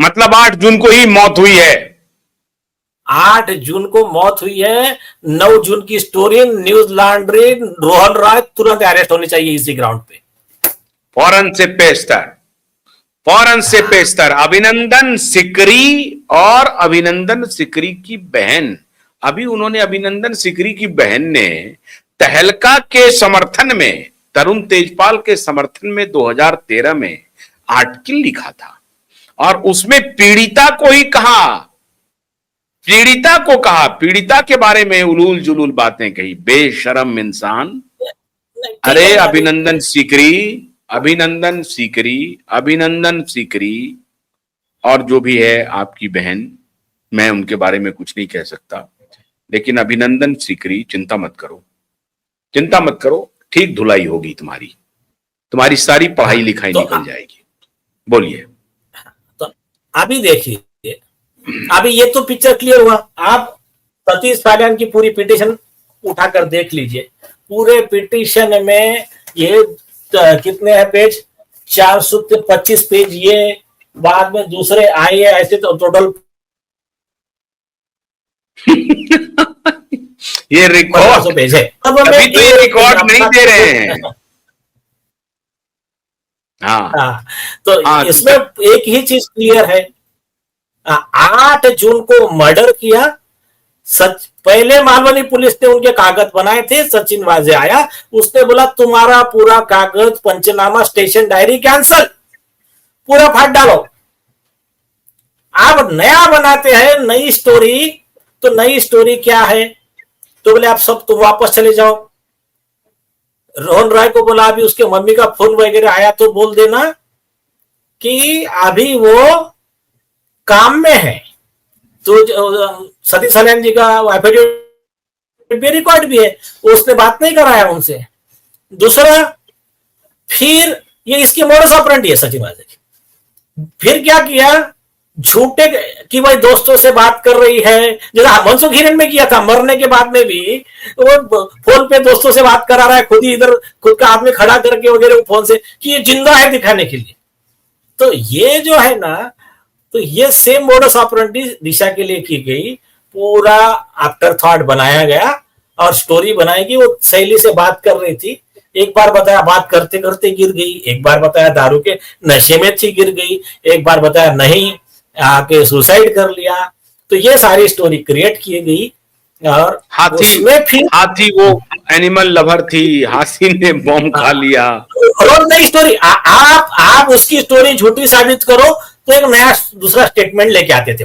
मतलब 8 जून को ही मौत हुई है। 8 जून को मौत हुई है। 9 जून की स्टोरी, न्यूज लॉन्ड्री, रोहन राय तुरंत अरेस्ट होनी चाहिए इसी ग्राउंड पे। फौरन से पेशतर, फौरन से पेशतर। अभिनंदन सिकरी और अभिनंदन सिकरी की बहन, अभी उन्होंने, अभिनंदन सिकरी की बहन ने तहलका के समर्थन में, तरुण तेजपाल के समर्थन में 2013 में आर्टिकल लिखा था और उसमें पीड़िता को ही कहा, पीड़िता को कहा, पीड़िता के बारे में उलूल जुलूल बातें कही। बेशरम इंसान। अरे अभिनंदन सीकरी, अभिनंदन सीकरी, अभिनंदन सीकरी और जो भी है आपकी बहन, मैं उनके बारे में कुछ नहीं कह सकता, लेकिन अभिनंदन सीकरी, चिंता मत करो, चिंता मत करो, ठीक धुलाई होगी तुम्हारी, तुम्हारी सारी पढ़ाई लिखाई तो निकल जाएगी। बोलिए। तो अभी देखिए, अभी ये तो पिक्चर क्लियर हुआ। आप सतीश साल्यान की पूरी पिटीशन उठाकर देख लीजिए। पूरे पिटीशन में ये कितने हैं पेज, 425 पेज। ये बाद में दूसरे आए हैं, ऐसे तो टोटल ये रिकॉर्ड पेज है। अभी तो ये रिकॉर्ड नहीं दे रहे हैं। हाँ, तो इसमें एक ही चीज क्लियर है, 8 जून को मर्डर किया। पहले मालवनी पुलिस ने उनके कागज बनाए थे, सचिन वाजे आया, उसने बोला तुम्हारा पूरा कागज, पंचनामा, स्टेशन डायरी कैंसल, पूरा फाड़ डालो। आप नया बनाते हैं, नई स्टोरी। तो नई स्टोरी क्या है? तो बोले आप सब तुम वापस चले जाओ। रोहन राय को बोला अभी उसके मम्मी का फोन वगैरह आया तो बोल देना कि अभी वो काम में है। तो सतीश साल्यान जी का एफिडेविट भी, रिकॉर्ड भी है, उसने बात नहीं कराया उनसे। दूसरा, फिर ये इसकी मोडस ऑपरेंडी है सचिन वाजे की। फिर क्या किया, झूठे कि भाई दोस्तों से बात कर रही है, जैसा मनसुख हिरेन में किया था। मरने के बाद में भी वो फोन पे दोस्तों से बात करा रहा है, खुद ही इधर खुद का आदमी खड़ा करके वगैरह फोन से, कि ये जिंदा है दिखाने के लिए। तो ये जो है ना, तो ये सेम मोडस ऑपरेंडी दिशा के लिए की गई। पूरा आफ्टर थॉट बनाया गया और स्टोरी बनाएगी। वो सहेली से बात कर रही थी, एक बार बताया बात करते करते गिर गई, एक बार बताया दारू के नशे में थी गिर गई, एक बार बताया नहीं आके सुसाइड कर लिया। तो ये सारी स्टोरी क्रिएट की गई। और हाथी वो एनिमल लवर थी, हाथी ने बॉम्ब खा लिया। रोज नई स्टोरी। आप उसकी स्टोरी झूठी साबित करो तो एक नया दूसरा स्टेटमेंट लेके आते थे,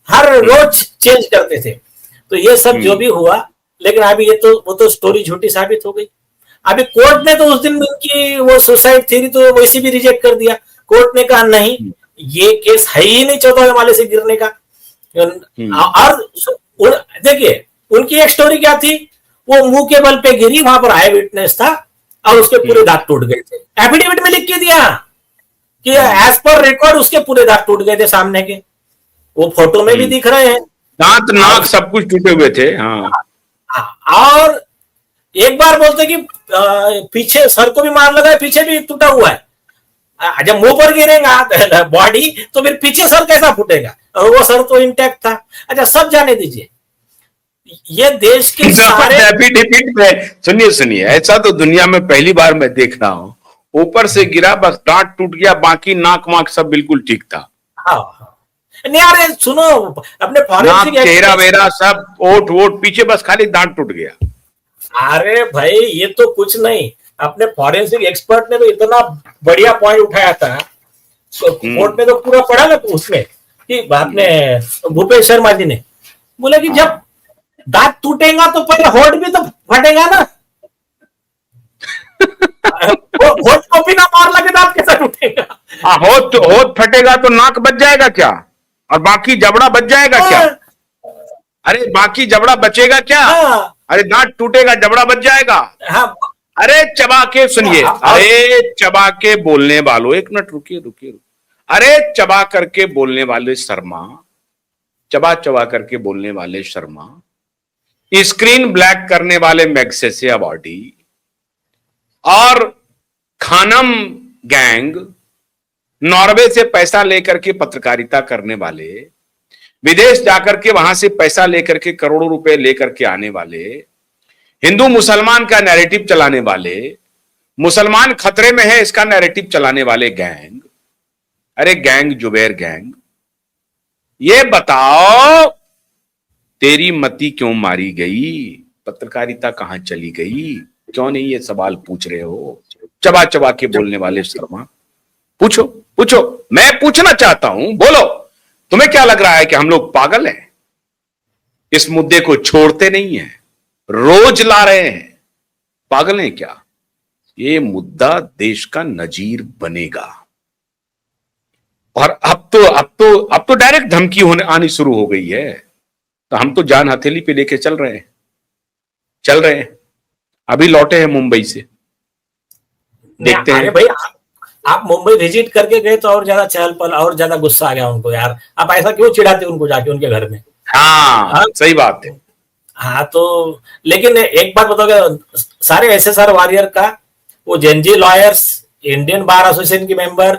हर रोज चेंज करते थे। तो ये सब जो भी हुआ, लेकिन अभी ये तो वो तो स्टोरी झूठी साबित हो गई। अभी कोर्ट ने तो उस दिन उनकी वो सुसाइड थ्योरी तो वैसे भी रिजेक्ट कर दिया। कोर्ट ने कहा नहीं, ये केस है ही नहीं 14वें माले से गिरने का। और देखिए उनकी एक स्टोरी क्या थी, वो मुंह के बल पे गिरी, वहां पर आई विटनेस था और उसके पूरे दांत टूट गए थे। एफिडेविट में लिख के दिया कि एज पर रिकॉर्ड उसके पूरे दांत टूट गए थे सामने के, वो फोटो में भी दिख रहे हैं, दांत नाक सब कुछ टूटे हुए थे। हाँ, और एक बार बोलते कि पीछे सर को भी मार लगा है, पीछे भी टूटा हुआ है। जब मुंह पर गिरेगा बॉडी तो फिर पीछे सर कैसा फूटेगा, और वो सर तो इंटैक्ट था। अच्छा सब जाने दीजिए, ये देश के सारे एफिडेविट में सुनिए, ऐसा तो दुनिया में पहली बार मैं देख रहा हूँ। ऊपर से गिरा, बस दांत टूट गया, बाकी नाक वाक सब बिल्कुल ठीक था। हाँ, नहीं यार सुनो, अपने फॉरेंसिक चेहरा वेरा सब, ओठ वोट पीछे, बस खाली दांत टूट गया। अरे भाई ये तो कुछ नहीं, अपने फॉरेंसिक एक्सपर्ट ने तो इतना बढ़िया पॉइंट उठाया था। कोर्ट ने तो पूरा पढ़ा ना उसमें कि आपने भूपेश शर्मा जी ने बोला कि जब दांत टूटेगा तो पहले होठ भी तो फटेगा ना। होठ को भी ना मार लगे दांत कैसा टूटेगा? होठ फटेगा तो नाक बच जाएगा क्या, और बाकी जबड़ा बच जाएगा क्या? अरे बाकी जबड़ा बचेगा क्या? अरे दांत टूटेगा, जबड़ा बच जाएगा। अरे चबा के सुनिए, अरे चबा के बोलने वालों, एक मिनट रुकिए। अरे चबा करके बोलने वाले शर्मा, चबा करके बोलने वाले शर्मा, स्क्रीन ब्लैक करने वाले मैग्सेसे अवॉर्डी और खानम गैंग नॉर्वे से पैसा लेकर के पत्रकारिता करने वाले, विदेश जाकर के वहां से पैसा लेकर के करोड़ों रुपए लेकर के आने वाले, हिंदू मुसलमान का नैरेटिव चलाने वाले, मुसलमान खतरे में है इसका नैरेटिव चलाने वाले गैंग, अरे गैंग जुबैर गैंग, ये बताओ तेरी मती क्यों मारी गई, पत्रकारिता कहां चली गई, क्यों नहीं ये सवाल पूछ रहे हो? चबा चबा के बोलने वाले शर्मा, पूछो पूछो, मैं पूछना चाहता हूं, बोलो। तुम्हें क्या लग रहा है कि हम लोग पागल हैं? इस मुद्दे को छोड़ते नहीं हैं, रोज ला रहे हैं, पागल हैं क्या? ये मुद्दा देश का नजीर बनेगा। और अब तो डायरेक्ट धमकी होने आनी शुरू हो गई है, तो हम तो जान हथेली पे लेके चल रहे हैं। अभी लौटे हैं मुंबई से, देखते हैं। भाई आप मुंबई विजिट करके गए तो और ज्यादा चहल पहल, और ज्यादा गुस्सा आ गया उनको। यार आप ऐसा क्यों चिढ़ाते उनको जाके उनके घर में? हाँ, सही बात है। हाँ, तो लेकिन एक बात बताओगे, सारे एसएसआर वॉरियर का, वो Gen Z lawyers, Indian Bar Association के member,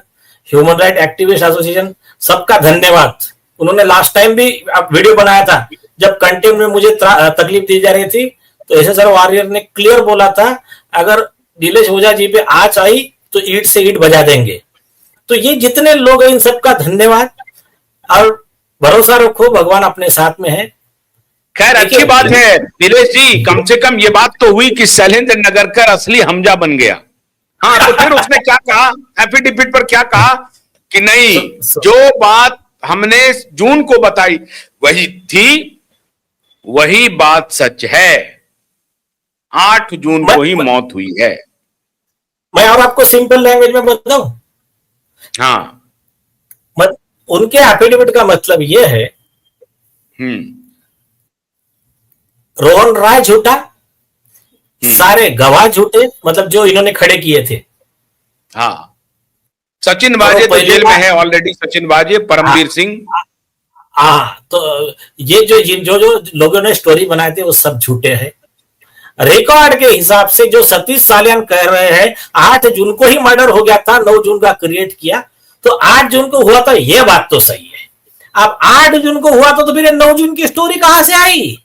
human right activist association, सबका धन्यवाद। उन्होंने लास्ट टाइम भी वीडियो बनाया था जब कंटेंट में मुझे तकलीफ दी जा रही थी, तो एसएसआर वॉरियर ने क्लियर बोला था, अगर नीलेश ओझा जी पे आंच आई तो ईंट से ईंट बजा देंगे। तो ये जितने लोग हैं इन सबका धन्यवाद, और भरोसा रखो भगवान अपने साथ में है। खैर अच्छी बात है नीलेश जी, कम से कम ये बात तो हुई कि शैलेंद्र नगरकर असली हमजा बन गया। हाँ, तो फिर उसने क्या कहा, एफिडेविट पर क्या कहा कि नहीं, जो बात हमने जून को बताई वही थी, वही बात सच है। 8 जून को ही मौत हुई है। मैं और आपको सिंपल लैंग्वेज में बताऊं, हाँ, उनके एफिडेविट का मतलब यह है, रोहन राय झूठा, सारे गवाह झूठे, मतलब जो इन्होंने खड़े किए थे। हाँ, सचिन वाजे तो जेल में है ऑलरेडी, सचिन वाजे, परमवीर सिंह। हाँ, तो ये जो लोगों ने स्टोरी बनाए थे वो सब झूठे हैं। रिकॉर्ड के हिसाब से जो सतीश सालियान कह रहे हैं 8 जून को ही मर्डर हो गया था, 9 जून का क्रिएट किया, तो 8 जून को हुआ था, ये बात तो सही है। अब 8 जून को हुआ तो फिर 9 जून की स्टोरी कहां से आई?